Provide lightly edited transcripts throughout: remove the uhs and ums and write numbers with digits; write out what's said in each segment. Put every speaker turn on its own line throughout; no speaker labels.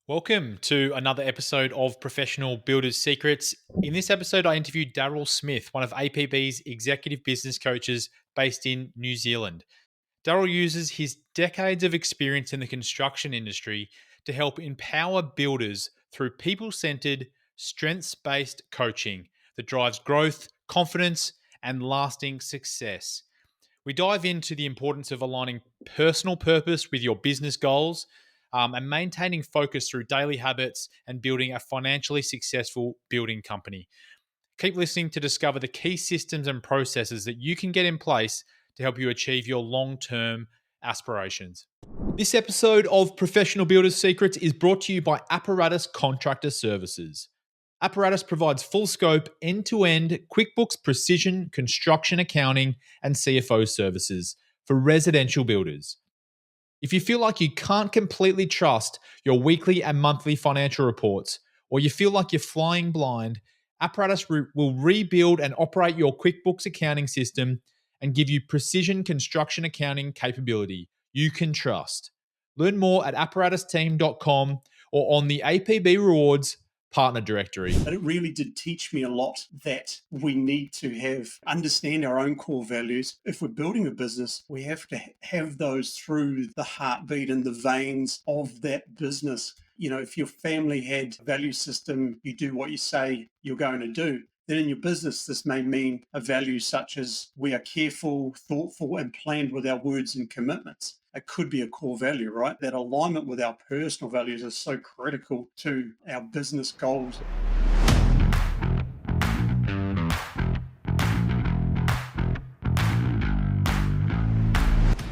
Welcome to another episode of Professional Builders Secrets. In this episode, I interviewed Daryl Smith, one of APB's executive business coaches based in New Zealand. Daryl uses his decades of experience in the construction industry to help empower builders through people centered, strengths based coaching that drives growth, confidence, and lasting success. We dive into the importance of aligning personal purpose with your business goals, and maintaining focus through daily habits and building a financially successful building company. Keep listening to discover the key systems and processes that you can get in place to help you achieve your long term aspirations. This episode of Professional Builders Secrets is brought to you by Apparatus Contractor Services. Apparatus provides full scope, end to end QuickBooks precision construction accounting and CFO services for residential builders. If you feel like you can't completely trust your weekly and monthly financial reports, or you feel like you're flying blind, Apparatus will rebuild and operate your QuickBooks accounting system and give you precision construction accounting capability you can trust. Learn more at apparatusteam.com or on the APB Rewards partner directory.
But it really did teach me a lot that we need to understand our own core values. If we're building a business, we have to have those through the heartbeat and the veins of that business. You know, if your family had a value system, you do what you say you're going to do. Then in your business, this may mean a value such as we are careful, thoughtful, and planned with our words and commitments. It could be a core value, right? That alignment with our personal values is so critical to our business goals.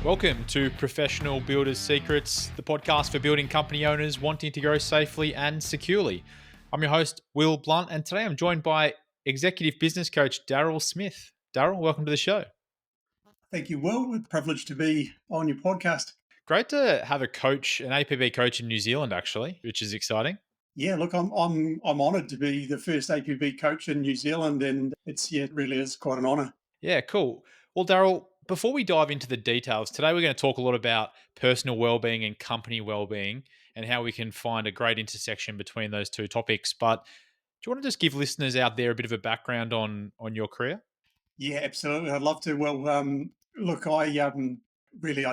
Welcome to Professional Builders Secrets, the podcast for building company owners wanting to grow safely and securely. I'm your host, Will Blunt, and today I'm joined by executive business coach Daryl Smith. Daryl, welcome to the show.
Thank you, Will. It's a privilege to be on your podcast.
Great to have a coach, an APB coach in New Zealand, actually, which is exciting.
Yeah, look, I'm honoured to be the first APB coach in New Zealand, and it really is quite an honour.
Yeah, cool. Well, Daryl, before we dive into the details, today we're going to talk a lot about personal well-being and company well-being and how we can find a great intersection between those two topics. But do you want to just give listeners out there a bit of a background on your career?
Yeah, absolutely. I'd love to. Well, look, I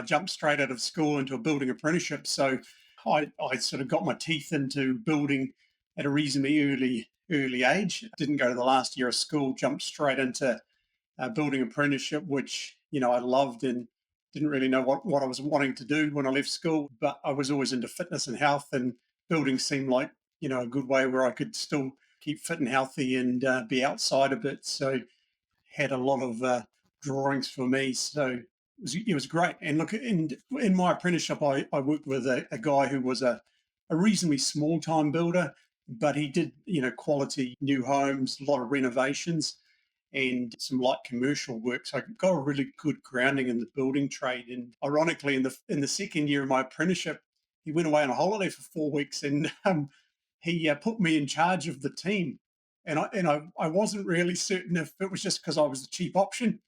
jumped straight out of school into a building apprenticeship, so I sort of got my teeth into building at a reasonably early age. Didn't go to the last year of school. Jumped straight into a building apprenticeship, which I loved and didn't really know what I was wanting to do when I left school. But I was always into fitness and health, and building seemed like a good way where I could still keep fit and healthy and be outside a bit. So had a lot of drawings for me. So it was great. And look, in my apprenticeship, I worked with a guy who was a reasonably small time builder, but he did, quality new homes, a lot of renovations and some light commercial work. So I got a really good grounding in the building trade. And ironically, in the second year of my apprenticeship, he went away on a holiday for 4 weeks, and he put me in charge of the team. And I wasn't really certain if it was just because I was the cheap option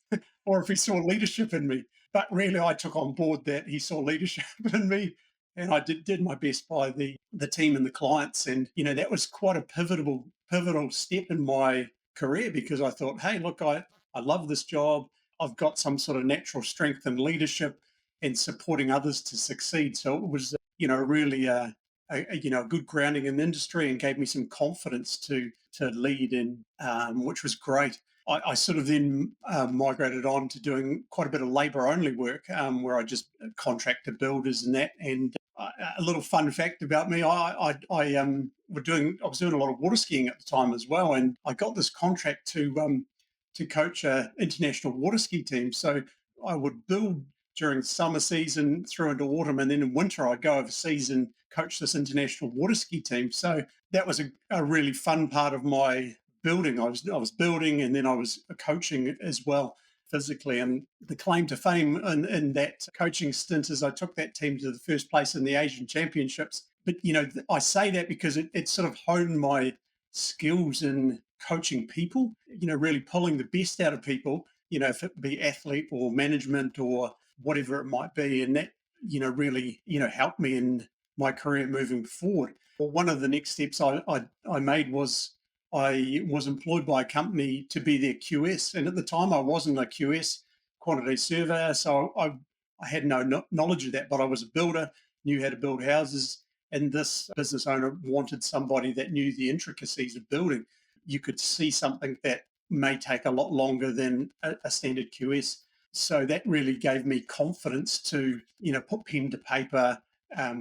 or if he saw leadership in me. But really, I took on board that he saw leadership in me, and I did my best by the team and the clients. And that was quite a pivotal step in my career, because I thought, hey, look, I love this job. I've got some sort of natural strength in leadership and supporting others to succeed. So it was, really a good grounding in the industry, and gave me some confidence to lead in, which was great. I sort of then migrated on to doing quite a bit of labour only work, where I just contracted builders and that. And a little fun fact about me, I was doing a lot of water skiing at the time as well, and I got this contract to coach a international water ski team. So I would build during summer season through into autumn, and then in winter I'd go overseas and coach this international water ski team. So that was a really fun part of my building. I was building, and then I was coaching as well physically. And the claim to fame in that coaching stint is I took that team to the first place in the Asian Championships. But I say that because it sort of honed my skills in coaching people. Really pulling the best out of people. If it be athlete or management or whatever it might be, and that really helped me in my career moving forward. Well, one of the next steps I made was I was employed by a company to be their QS. And at the time, I wasn't a QS, quantity surveyor. So I had no knowledge of that, but I was a builder, knew how to build houses. And this business owner wanted somebody that knew the intricacies of building. You could see something that may take a lot longer than a standard QS. So that really gave me confidence to, put pen to paper,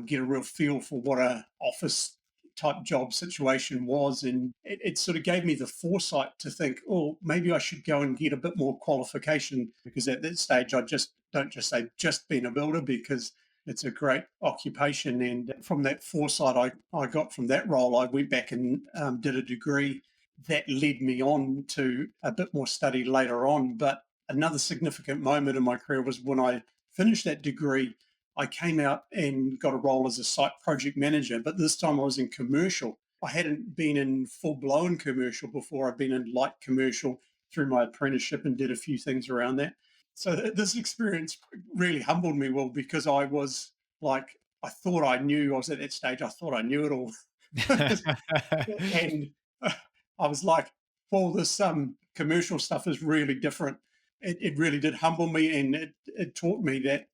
get a real feel for what a office type job situation was, and it sort of gave me the foresight to think, oh, maybe I should go and get a bit more qualification, because at that stage I just don't just say just being a builder, because it's a great occupation. And from that foresight I got from that role, I went back and did a degree that led me on to a bit more study later on. But another significant moment in my career was when I finished that degree. I came out and got a role as a site project manager, but this time I was in commercial. I hadn't been in full blown commercial before. I'd been in light commercial through my apprenticeship and did a few things around that. So this experience really humbled me, well, because I was like, I thought I knew, I was at that stage, I thought I knew it all. And I was like, well, this commercial stuff is really different. It really did humble me, and it taught me that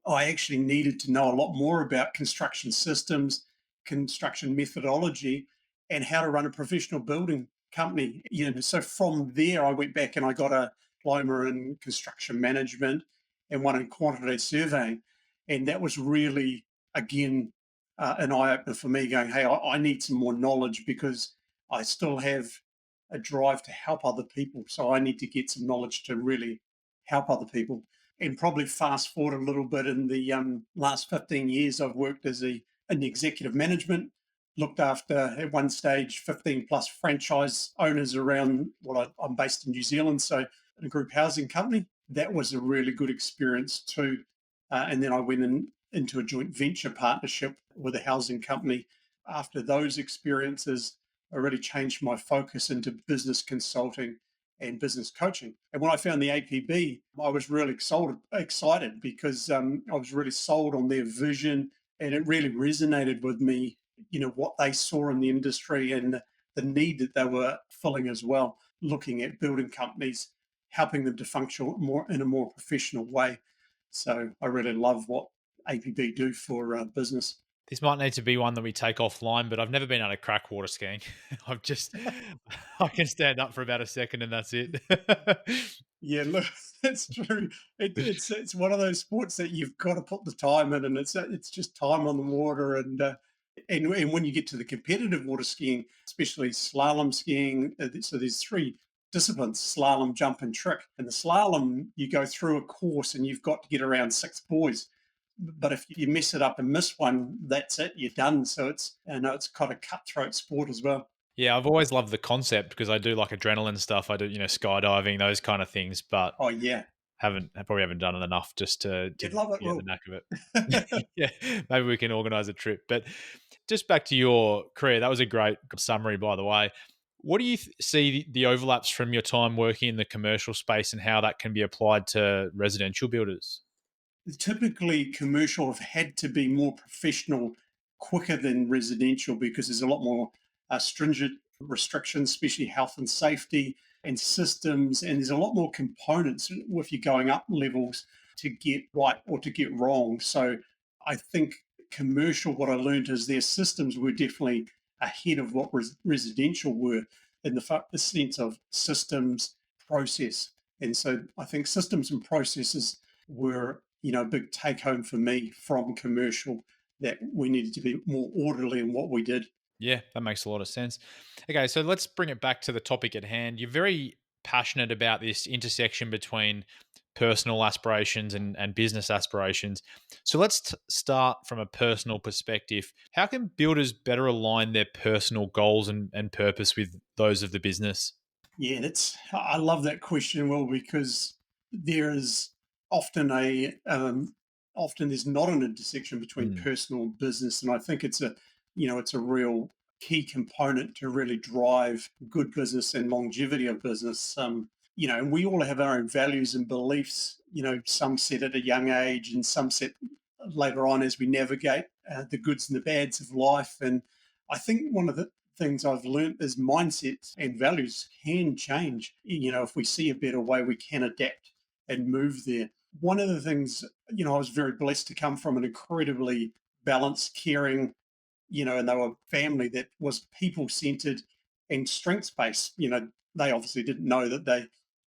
I actually needed to know a lot more about construction systems, construction methodology, and how to run a professional building company. So from there, I went back and I got a diploma in construction management and one in quantity surveying, and that was really, again, an eye opener for me. Going, hey, I need some more knowledge, because I still have a drive to help other people. So I need to get some knowledge to really help other people. And probably fast forward a little bit, in the last 15 years, I've worked in executive management, looked after at one stage 15 plus franchise owners around, well, I'm based in New Zealand, so in a group housing company. That was a really good experience too. And then I went into a joint venture partnership with a housing company. After those experiences, I really changed my focus into business consulting and business coaching. And when I found the APB, I was really excited, because I was really sold on their vision, and it really resonated with me, what they saw in the industry and the need that they were filling as well, looking at building companies, helping them to function more in a more professional way. So I really love what APB do for business.
This might need to be one that we take offline, but I've never been able to crack water skiing. I've just I can stand up for about a second and that's it.
Yeah, look, it's true. It's one of those sports that you've got to put the time in, and it's just time on the water. And when you get to the competitive water skiing, especially slalom skiing, so there's three disciplines: slalom, jump, and trick. And the slalom, you go through a course, and you've got to get around six buoys. But if you mess it up and miss one, that's it. You're done. So it's kind of cutthroat sport as well.
Yeah, I've always loved the concept because I do like adrenaline stuff. I do, skydiving, those kind of things, but
Oh yeah,
I probably haven't done it enough just to
you'd love it.
get the
Well,
knack of it. Yeah, maybe we can organise a trip. But just back to your career, that was a great summary, by the way. What do you see the overlaps from your time working in the commercial space and how that can be applied to residential builders?
typically commercial have had to be more professional quicker than residential, because there's a lot more stringent restrictions, especially health and safety and systems, and there's a lot more components with you going up levels to get right or to get wrong. So I think commercial, what I learned is their systems were definitely ahead of what residential were, in the sense of systems process. And so I think systems and processes were, a big take home for me from commercial, that we needed to be more orderly in what we did.
Yeah, that makes a lot of sense. Okay, so let's bring it back to the topic at hand. You're very passionate about this intersection between personal aspirations and business aspirations. So let's start from a personal perspective. How can builders better align their personal goals and purpose with those of the business?
Yeah, I love that question, Will, because there is often often there's not an intersection between
Mm.
personal and business, and I think it's a real key component to really drive good business and longevity of business. And we all have our own values and beliefs. Some set at a young age, and some set later on as we navigate the goods and the bads of life. And I think one of the things I've learned is mindsets and values can change. If we see a better way, we can adapt and move there. One of the things, I was very blessed to come from an incredibly balanced, caring, and they were family that was people centered and strengths based. They obviously didn't know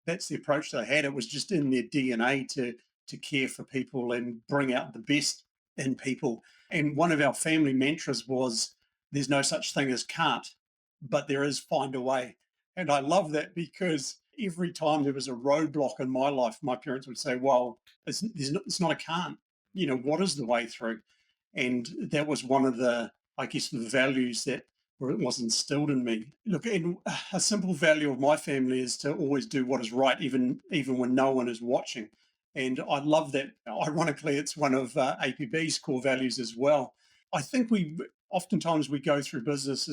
that's the approach they had. It was just in their DNA to care for people and bring out the best in people. And one of our family mantras was, "There's no such thing as can't, but there is find a way." And I love that because every time there was a roadblock in my life, my parents would say, "Well, it's not a can't. What is the way through?" And that was one of the, I guess, the values that was instilled in me. Look, and a simple value of my family is to always do what is right, even when no one is watching. And I love that. Ironically, it's one of APB's core values as well. I think we oftentimes we go through business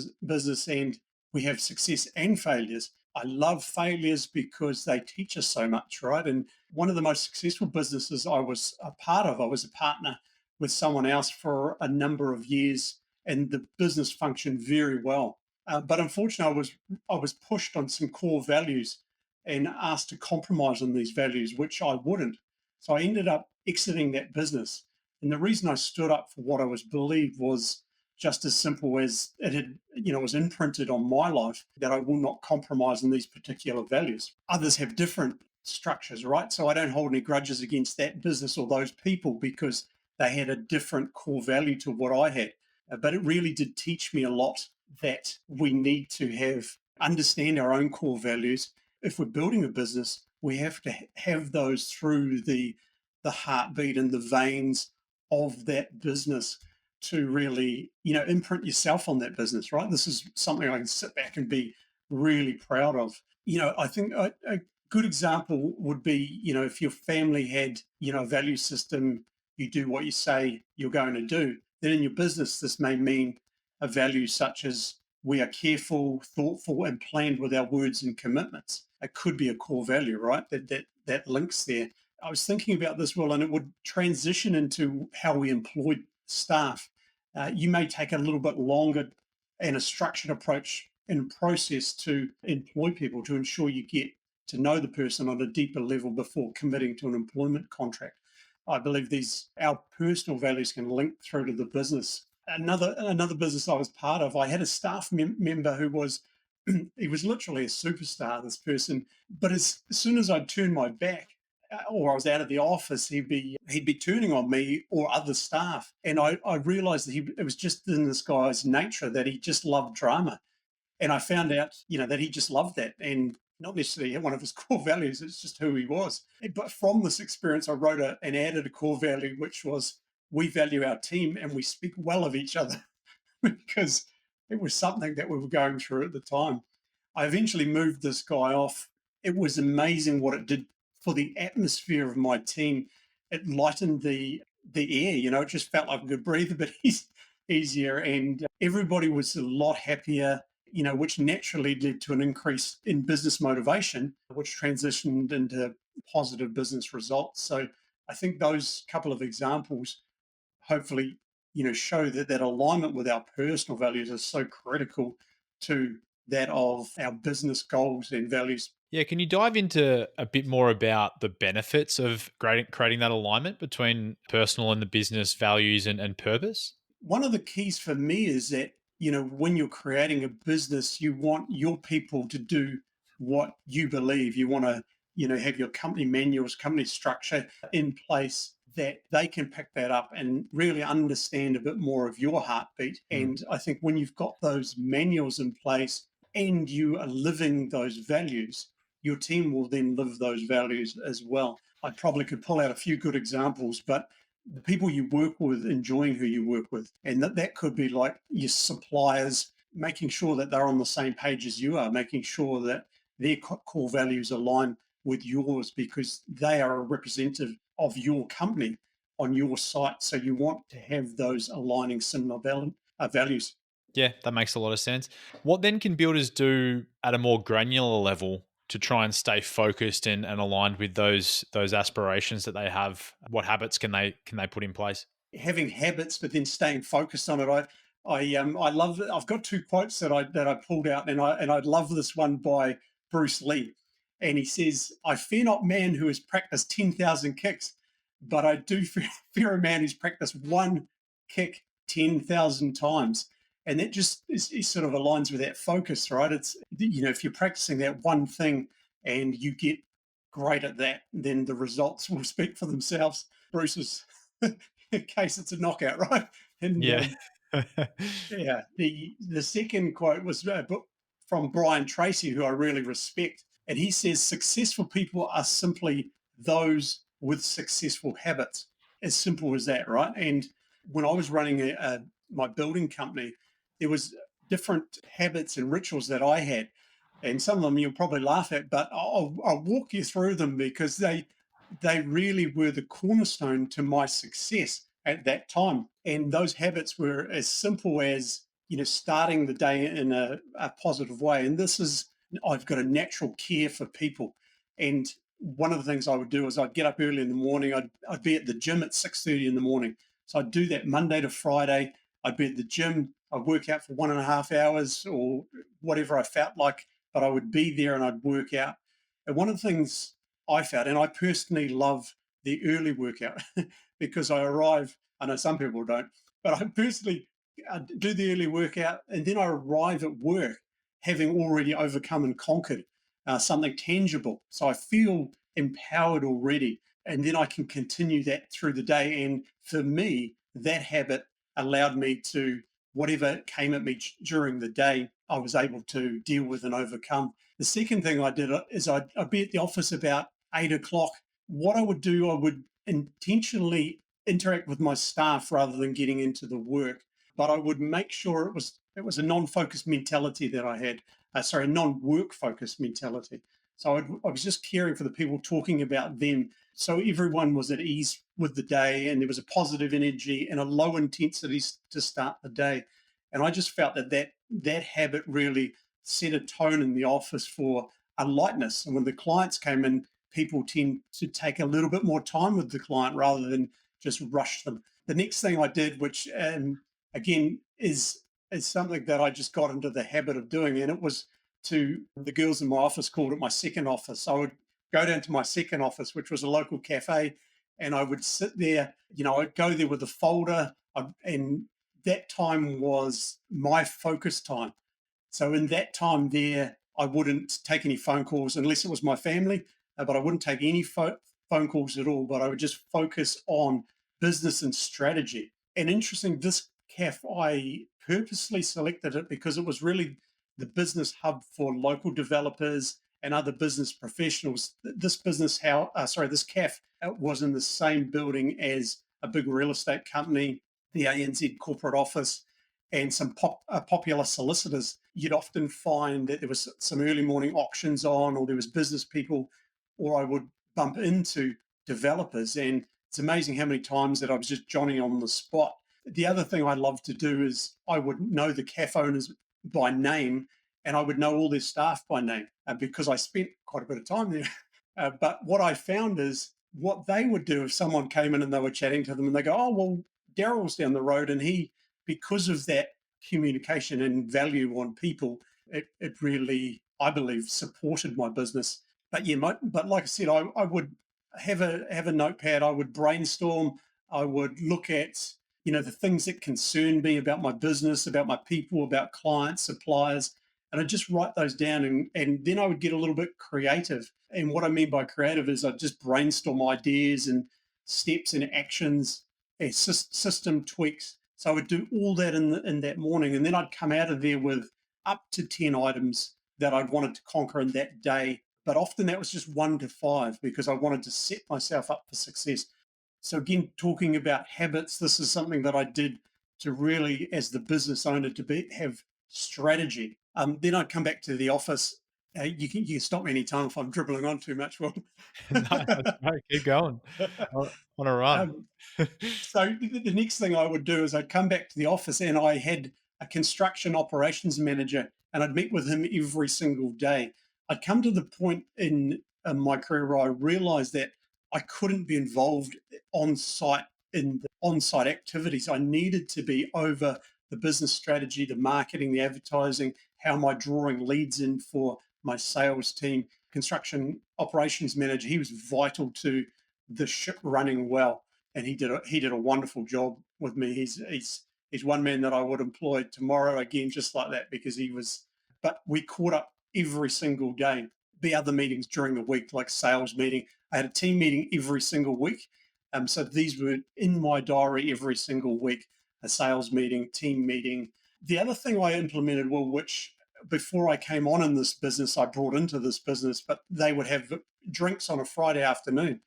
and we have success and failures. I love failures because they teach us so much, right? And one of the most successful businesses I was a part of, I was a partner with someone else for a number of years, and the business functioned very well. But unfortunately, I was pushed on some core values and asked to compromise on these values, which I wouldn't. So I ended up exiting that business. And the reason I stood up for what I was believed was just as simple as it had, was imprinted on my life that I will not compromise on these particular values. Others have different structures, right? So I don't hold any grudges against that business or those people because they had a different core value to what I had. But it really did teach me a lot that we need to understand our own core values. If we're building a business, we have to have those through the heartbeat and the veins of that business to really, imprint yourself on that business, right? This is something I can sit back and be really proud of. I think a good example would be, if your family had, a value system, you do what you say you're going to do. Then in your business, this may mean a value such as we are careful, thoughtful, and planned with our words and commitments. It could be a core value, right? That links there. I was thinking about this, Will, and it would transition into how we employ staff. You may take a little bit longer and a structured approach and process to employ people to ensure you get to know the person on a deeper level before committing to an employment contract. I believe these our personal values can link through to the business. Another business I was part of, I had a staff member who was he was literally a superstar. This person, but as soon as I'd turn my back, or I was out of the office, he'd be turning on me or other staff, and I realised that it was just in this guy's nature that he just loved drama. And I found out, that he just loved that and not necessarily one of his core values. It's just who he was. But from this experience, I wrote and added a core value, which was we value our team and we speak well of each other because it was something that we were going through at the time. I eventually moved this guy off. It was amazing what it did for the atmosphere of my team. It lightened the air. It just felt like I could breathe a bit easier, and everybody was a lot happier. Which naturally led to an increase in business motivation, which transitioned into positive business results. So I think those couple of examples hopefully show that alignment with our personal values is so critical to that of our business goals and values.
Yeah, can you dive into a bit more about the benefits of creating that alignment between personal and the business values and purpose?
One of the keys for me is that when you're creating a business, you want your people to do what you believe. You want to have your company manuals, company structure in place that they can pick that up and really understand a bit more of your heartbeat.
Mm.
And I think when you've got those manuals in place and you are living those values, your team will then live those values as well. I probably could pull out a few good examples, but the people you work with enjoying who you work with. And that could be like your suppliers, making sure that they're on the same page as you are, making sure that their core values align with yours because they are a representative of your company on your site. So you want to have those aligning similar values.
Yeah, that makes a lot of sense. What then can builders do at a more granular level to try and stay focused and aligned with those aspirations that they have? What habits can they put in place?
having habits, but then staying focused on it. I love it. I've got two quotes that I pulled out, and I love this one by Bruce Lee, and he says, "I fear not man who has practiced 10,000 kicks, but I do fear a man who's practiced one kick 10,000 times." And that just is sort of aligns with that focus, right? It's, if you're practicing that one thing and you get great at that, then the results will speak for themselves. Bruce's case, it's a knockout, right? And
Yeah.
yeah, the second quote was from Brian Tracy, who I really respect, and he says, "Successful people are simply those with successful habits." As simple as that, right? And when I was running my building company, there was different habits and rituals that I had, and some of them you'll probably laugh at, but I'll walk you through them because they really were the cornerstone to my success at that time. And those habits were as simple as, starting the day in a positive way. And this is, I've got a natural care for people. And one of the things I would do is I'd get up early in the morning. I'd be at the gym at 6:30 in the morning. So I'd do that Monday to Friday. I'd be at the gym. I'd work out for 1.5 hours or whatever I felt like, but I would be there and I'd work out. And one of the things I found, and I personally love the early workout because I arrive, I know some people don't, but I personally do the early workout and then I arrive at work having already overcome and conquered something tangible. So I feel empowered already. And then I can continue that through the day. And for me, that habit allowed me to, whatever came at me during the day, I was able to deal with and overcome. The second thing I did is I'd be at the office about 8 o'clock. What I would do, I would intentionally interact with my staff rather than getting into the work, but I would make sure it was a non-focused mentality that I had. Sorry, a non-work focused mentality. So I was just caring for the people, talking about them, so everyone was at ease with the day, and there was a positive energy and a low intensity to start the day. And I just felt that habit really set a tone in the office for a lightness. And when the clients came in, people tend to take a little bit more time with the client rather than just rush them. The next thing I did, which again is something that I just got into the habit of doing, and it was, to the girls in my office called it my second office. I would go down to my second office, which was a local cafe, and I would sit there. I'd go there with a folder, and that time was my focus time. So in that time there, I wouldn't take any phone calls unless it was my family, but I wouldn't take any phone calls at all. But I would just focus on business and strategy. And interesting, this CAF, I purposely selected it because it was really the business hub for local developers and other business professionals. This business, this CAF was in the same building as a big real estate company, the ANZ corporate office, and some popular solicitors. You'd often find that there was some early morning auctions on, or there was business people, or I would bump into developers. And it's amazing how many times that I was just Johnny on the spot. The other thing I love to do is I would know the cafe owners by name, and I would know all their staff by name because I spent quite a bit of time there. But what I found is what they would do if someone came in and they were chatting to them and they go, "Oh, well, Daryl's down the road," and because of that communication and value on people, it really, I believe, supported my business. But yeah, but like I said, I would have a notepad. I would brainstorm. I would look at the things that concern me about my business, about my people, about clients, suppliers, and I just write those down, and then I would get a little bit creative. And what I mean by creative is I just brainstorm ideas and steps and actions and system tweaks. So I would do all that in that morning, and then I'd come out of there with up to 10 items that I'd wanted to conquer in that day. But often that was just 1 to 5 because I wanted to set myself up for success. So again, talking about habits, this is something that I did to really, as the business owner, have strategy. Then I'd come back to the office. You can stop me anytime if I'm dribbling on too much. Well,
No, that's right, keep going. On a run.
um, so the next thing I would do is I'd come back to the office, and I had a construction operations manager, and I'd meet with him every single day. I'd come to the point in my career where I realized that I couldn't be involved on site in on-site activities. I needed to be over the business strategy, the marketing, the advertising. How am I drawing leads in for my sales team? Construction operations manager, he was vital to the ship running well, and he did a wonderful job with me. He's one man that I would employ tomorrow again, just like that, because he was. But we caught up every single day. The other meetings during the week, like sales meeting, I had a team meeting every single week. So these were in my diary every single week: a sales meeting, team meeting. The other thing I implemented, well, which before I came on in this business, I brought into this business, but they would have drinks on a Friday afternoon.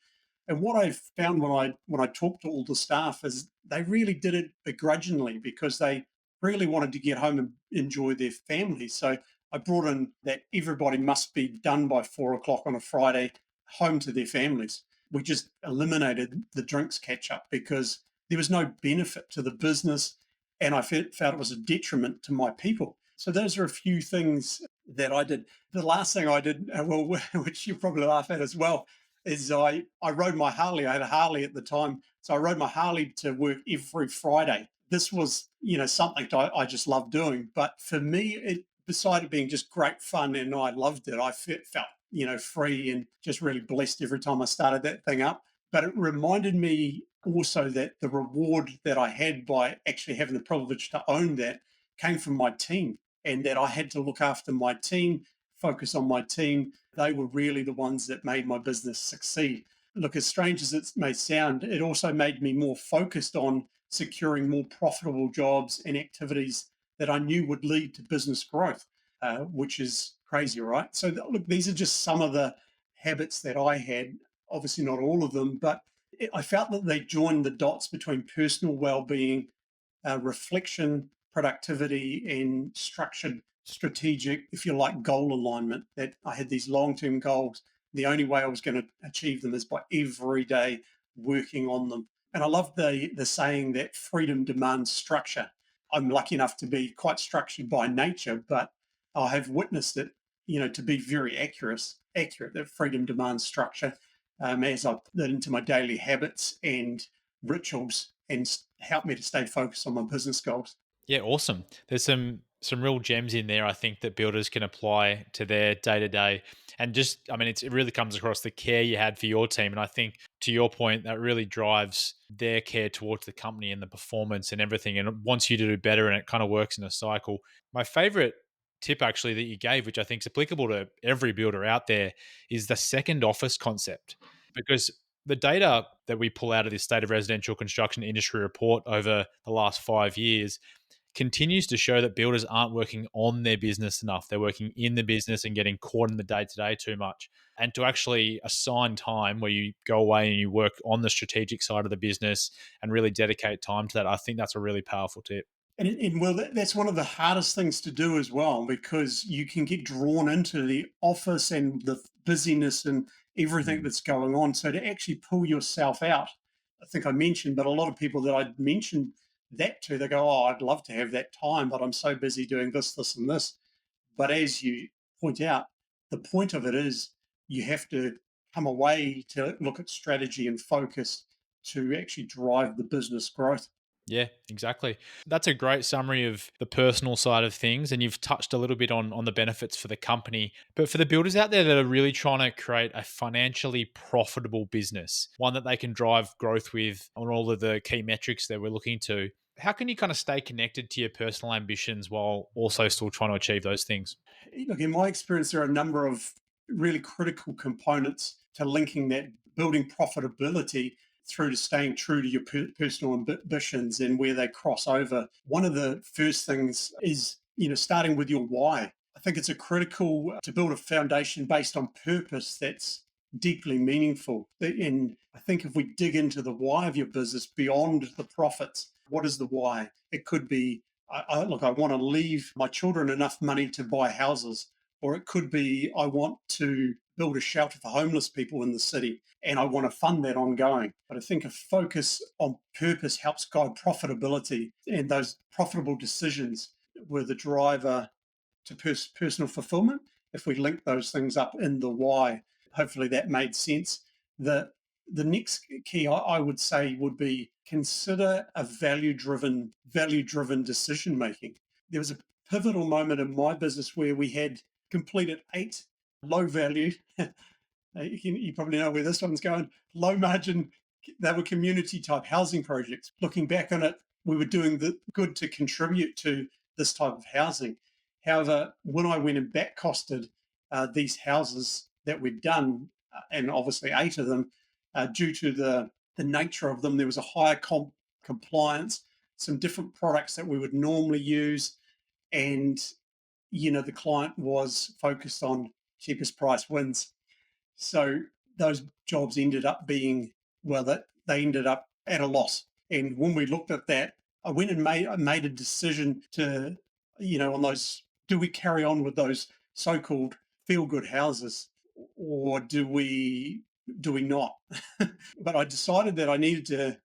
And what I found when I talked to all the staff is they really did it begrudgingly because they really wanted to get home and enjoy their families. So I brought in that everybody must be done by 4 o'clock on a Friday, home to their families. We just eliminated the drinks catch up because there was no benefit to the business, and I felt it was a detriment to my people. So those are a few things that I did. The last thing I did, well, which you probably laugh at as well, is I rode my Harley. I had a Harley at the time, so I rode my Harley to work every Friday. This was, something I just loved doing. But for me, beside it being just great fun and I loved it, I felt, free and just really blessed every time I started that thing up. But it reminded me also that the reward that I had by actually having the privilege to own that came from my team, and that I had to look after my team, focus on my team. They were really the ones that made my business succeed. Look, as strange as it may sound, it also made me more focused on securing more profitable jobs and activities that I knew would lead to business growth, which is crazy, right? So, look, these are just some of the habits that I had. Obviously, not all of them, but I felt that they joined the dots between personal well-being, reflection, productivity, and structured, strategic, if you like, goal alignment. That I had these long term goals. The only way I was going to achieve them is by every day working on them. And I love the saying that freedom demands structure. I'm lucky enough to be quite structured by nature, but I have witnessed it, to be very accurate that freedom demands structure, as I put that into my daily habits and rituals and help me to stay focused on my business goals.
Yeah, awesome. There's some real gems in there I think that builders can apply to their day to day. And just I mean it really comes across the care you had for your team, and I think to your point that really drives their care towards the company and the performance and everything, and it wants you to do better, and it kind of works in a cycle. My favorite tip actually that you gave, which I think is applicable to every builder out there, is the second office concept. Because the data that we pull out of this state of residential construction industry report over the last 5 years continues to show that builders aren't working on their business enough. They're working in the business and getting caught in the day to day too much. And to actually assign time where you go away and you work on the strategic side of the business and really dedicate time to that, I think that's a really powerful tip.
And well, that's one of the hardest things to do as well, because you can get drawn into the office and the busyness and everything
Mm.
that's going on. So to actually pull yourself out, I think I mentioned, but a lot of people that I'd mentioned that to, they go, "Oh, I'd love to have that time, but I'm so busy doing this, this, and this." But as you point out, the point of it is you have to come away to look at strategy and focus to actually drive the business growth.
Yeah, exactly. That's a great summary of the personal side of things. And you've touched a little bit on the benefits for the company. But for the builders out there that are really trying to create a financially profitable business, one that they can drive growth with on all of the key metrics that we're looking to, how can you kind of stay connected to your personal ambitions while also still trying to achieve those things?
Look, in my experience, there are a number of really critical components to linking that building profitability through to staying true to your personal ambitions and where they cross over. One of the first things is, starting with your why. I think it's a critical to build a foundation based on purpose that's deeply meaningful. And I think if we dig into the why of your business beyond the profits, what is the why? It could be look, I want to leave my children enough money to buy houses, or it could be I want to build a shelter for homeless people in the city and I want to fund that ongoing. But I think a focus on purpose helps guide profitability, and those profitable decisions were the driver to personal fulfillment. If we link those things up in the why, hopefully that made sense. The The next key I would say would be consider a value driven decision making. There was a pivotal moment in my business where we had completed 8 low value you probably know where this one's going. Low margin, they were community type housing projects. Looking back on it, we were doing the good to contribute to this type of housing. However, when I went and back costed these houses that we'd done, and obviously 8 of them, due to the nature of them, there was a higher compliance, some different products that we would normally use, and the client was focused on cheapest price wins. So those jobs ended up being, well, that they ended up at a loss. And when we looked at that, I made a decision to, on those, do we carry on with those so-called feel-good houses, or do we not? But I decided that I needed to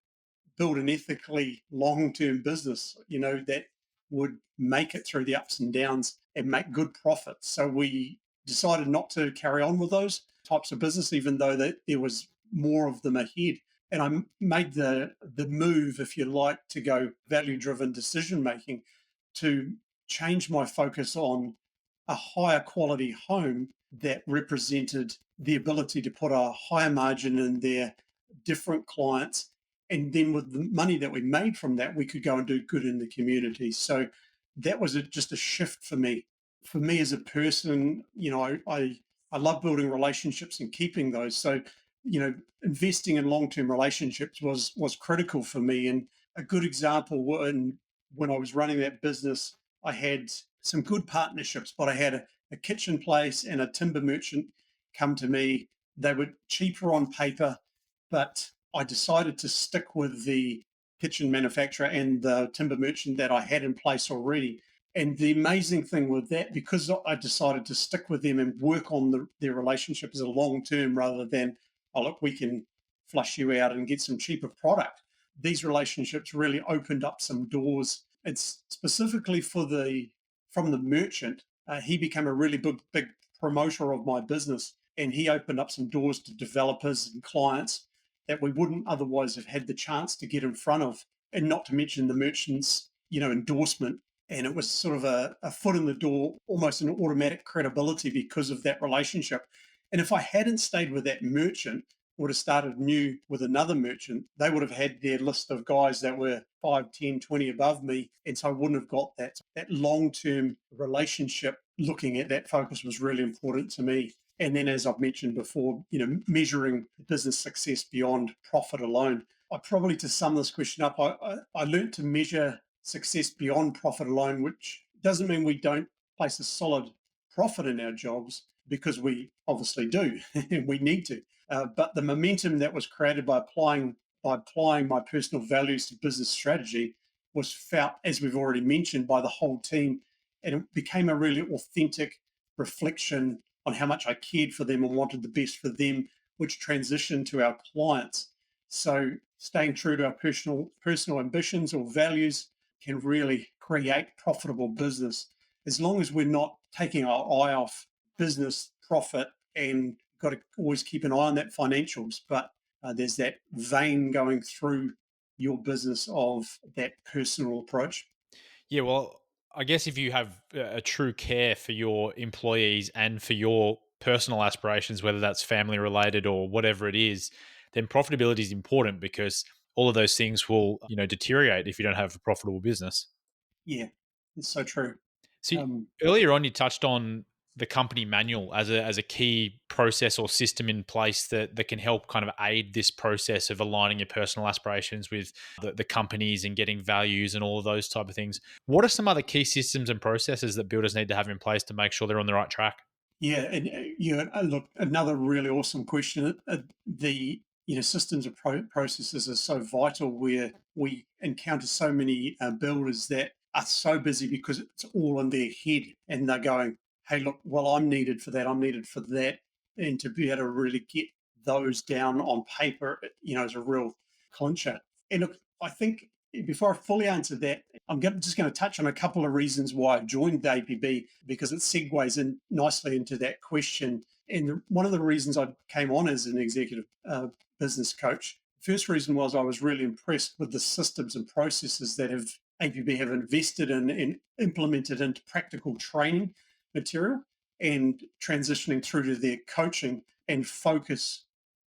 build an ethically long-term business, that would make it through the ups and downs and make good profits. So we decided not to carry on with those types of business, even though that there was more of them ahead. And I made the move, if you like, to go value-driven decision making, to change my focus on a higher quality home that represented the ability to put a higher margin in their different clients. And then with the money that we made from that, we could go and do good in the community. So that was just a shift for me. For me as a person, I love building relationships and keeping those. So, investing in long-term relationships was critical for me. And a good example, when I was running that business, I had some good partnerships, but I had a kitchen place and a timber merchant come to me. They were cheaper on paper, but I decided to stick with the kitchen manufacturer and the timber merchant that I had in place already. And the amazing thing with that, because I decided to stick with them and work on their relationship as a long term rather than, oh, look, we can flush you out and get some cheaper product. These relationships really opened up some doors. It's specifically from the merchant. He became a really big promoter of my business, and he opened up some doors to developers and clients that we wouldn't otherwise have had the chance to get in front of. And not to mention the merchant's, endorsement. And it was sort of a foot in the door, almost an automatic credibility because of that relationship. And if I hadn't stayed with that merchant, would have started new with another merchant, they would have had their list of guys that were 5, 10, 20 above me. And so I wouldn't have got that long-term relationship. Looking at that focus was really important to me. And then, as I've mentioned before, measuring business success beyond profit alone. I probably, to sum this question up, I learned to measure success beyond profit alone, which doesn't mean we don't place a solid profit in our jobs, because we obviously do and we need to. But the momentum that was created by applying my personal values to business strategy was felt, as we've already mentioned, by the whole team. And it became a really authentic reflection on how much I cared for them and wanted the best for them, which transitioned to our clients. So staying true to our personal ambitions or values can really create profitable business, as long as we're not taking our eye off business profit, and got to always keep an eye on that financials. But there's that vein going through your business of that personal approach.
Yeah, well, I guess if you have a true care for your employees and for your personal aspirations, whether that's family related or whatever it is, then profitability is important because all of those things will, deteriorate if you don't have a profitable business.
Yeah, it's so true.
So
Um,
earlier on, you touched on the company manual as a key process or system in place that can help kind of aid this process of aligning your personal aspirations with the companies and getting values and all of those type of things. What are some other key systems and processes that builders need to have in place to make sure they're on the right track?
Yeah, and look, another really awesome question. The systems and processes are so vital, where we encounter so many builders that are so busy because it's all in their head, and they're going, "Hey, look, well, I'm needed for that. I'm needed for that," and to be able to really get those down on paper, is a real clincher. And look, I think before I fully answer that, just going to touch on a couple of reasons why I joined the APB, because it segues in nicely into that question. And one of the reasons I came on as an executive business coach, first reason was I was really impressed with the systems and processes that have APB have invested in and implemented into practical training material and transitioning through to their coaching and focus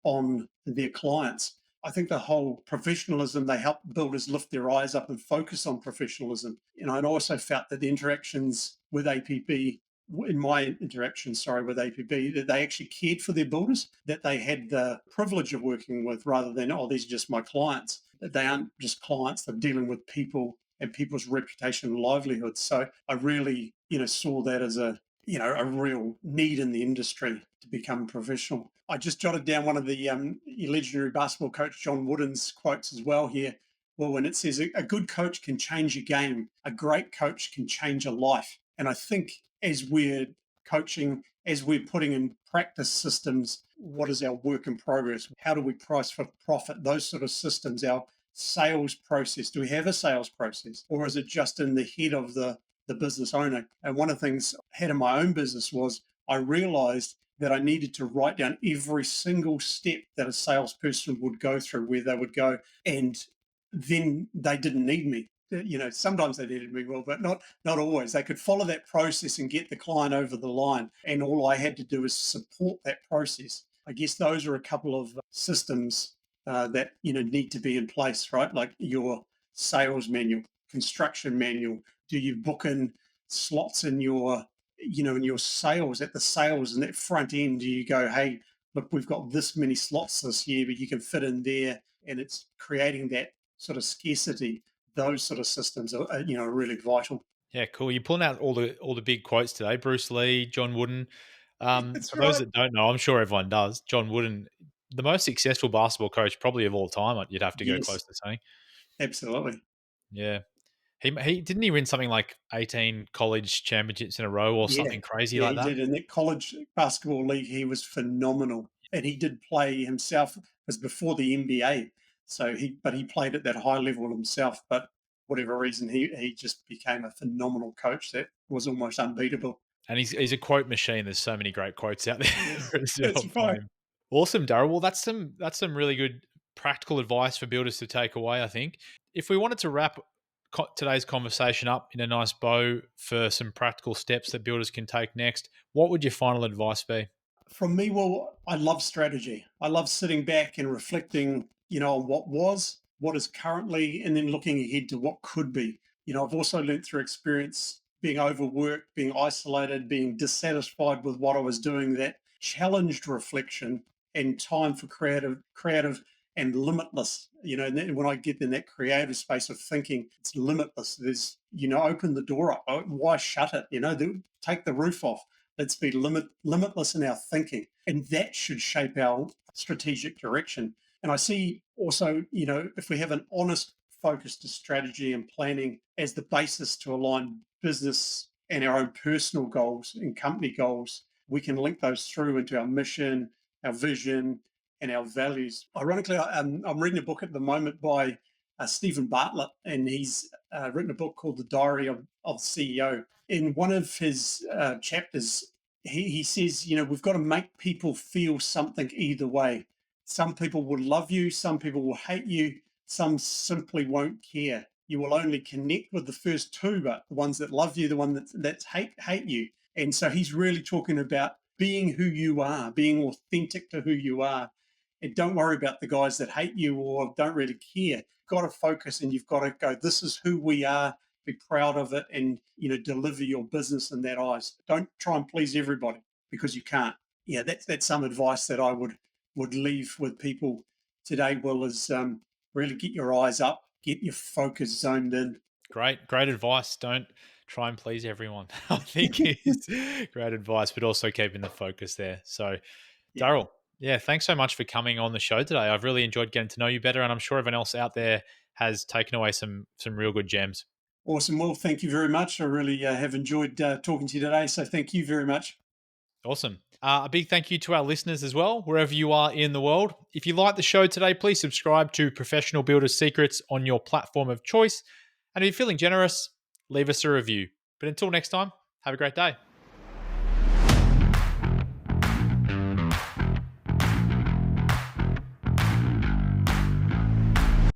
on their clients. I think the whole professionalism, they help builders lift their eyes up and focus on professionalism. And I also felt that the interactions with APB, in my interactions, sorry, with APB, that they actually cared for their builders, that they had the privilege of working with rather than, oh, these are just my clients. That they aren't just clients, they're dealing with people and people's reputation and livelihoods. So I really, saw that as a real need in the industry to become professional. I just jotted down one of the legendary basketball coach John Wooden's quotes as well here. Well, when it says a good coach can change a game, a great coach can change a life. And I think as we're coaching, as we're putting in practice systems, what is our work in progress? How do we price for profit? Those sort of systems, our sales process. Do we have a sales process? Or is it just in the head of the business owner? And one of the things I had in my own business was I realized that I needed to write down every single step that a salesperson would go through, where they would go, and then they didn't need me. Sometimes they needed me, well, but not always. They could follow that process and get the client over the line, and all I had to do is support that process. I guess those are a couple of systems that need to be in place, right? Like your sales manual, construction manual. Do you book in slots in your in your sales, at the sales and that front end? Do you go, hey, look, we've got this many slots this year, but you can fit in there, and it's creating that sort of scarcity. Those sort of systems are really vital.
Yeah, cool. You're pulling out all the big quotes today. Bruce Lee, John Wooden.
That's
For those
right.
that don't know, I'm sure everyone does. John Wooden, the most successful basketball coach probably of all time. You'd have to go
Yes,
close to saying.
absolutely.
Yeah, he didn't he win something like 18 college championships in a row or
Yeah,
something crazy
yeah,
like
he
that.
did. In that college basketball league, he was phenomenal, and he did play himself. It was before the NBA, so he played at that high level himself. But whatever reason, he just became a phenomenal coach that was almost unbeatable.
And he's a quote machine. There's so many great quotes out
Yes,
there as
that's
well by
right.
him. Awesome, Daryl. Well, that's some really good practical advice for builders to take away. I think if we wanted to wrap today's conversation up in a nice bow for some practical steps that builders can take next, what would your final advice be?
From me, well, I love strategy. I love sitting back and reflecting, on what was, what is currently, and then looking ahead to what could be. I've also learned through experience being overworked, being isolated, being dissatisfied with what I was doing, that challenged reflection and time for creative and limitless. And then when I get in that creative space of thinking, it's limitless. There's, open the door up. Why shut it? Take the roof off. Let's be limitless in our thinking. And that should shape our strategic direction. And I see also, if we have an honest focus to strategy and planning as the basis to align business and our own personal goals and company goals, we can link those through into our mission, our vision, and our values. Ironically, I'm reading a book at the moment by Stephen Bartlett, and he's written a book called The Diary of CEO. In one of his chapters, he says, we've got to make people feel something either way. Some people will love you, some people will hate you, some simply won't care. You will only connect with the first two, but the ones that love you, the one that hate you. And so he's really talking about being who you are, being authentic to who you are. And don't worry about the guys that hate you or don't really care. You've got to focus and you've got to go, this is who we are, be proud of it, and deliver your business in that eyes. Don't try and please everybody because you can't. Yeah, that's some advice that I would leave with people today. Will is really get your eyes up, get your focus zoned in.
Great advice. Don't try and please everyone. I think is great advice, but also keeping the focus there. So,
Yeah,
Daryl, yeah, thanks so much for coming on the show today. I've really enjoyed getting to know you better, and I'm sure everyone else out there has taken away some real good gems.
awesome. Well, thank you very much. I really have enjoyed talking to you today. So thank you very much.
Awesome. A big thank you to our listeners as well, wherever you are in the world. If you like the show today, please subscribe to Professional Builders Secrets on your platform of choice. And if you're feeling generous, leave us a review. But until next time, have a great day.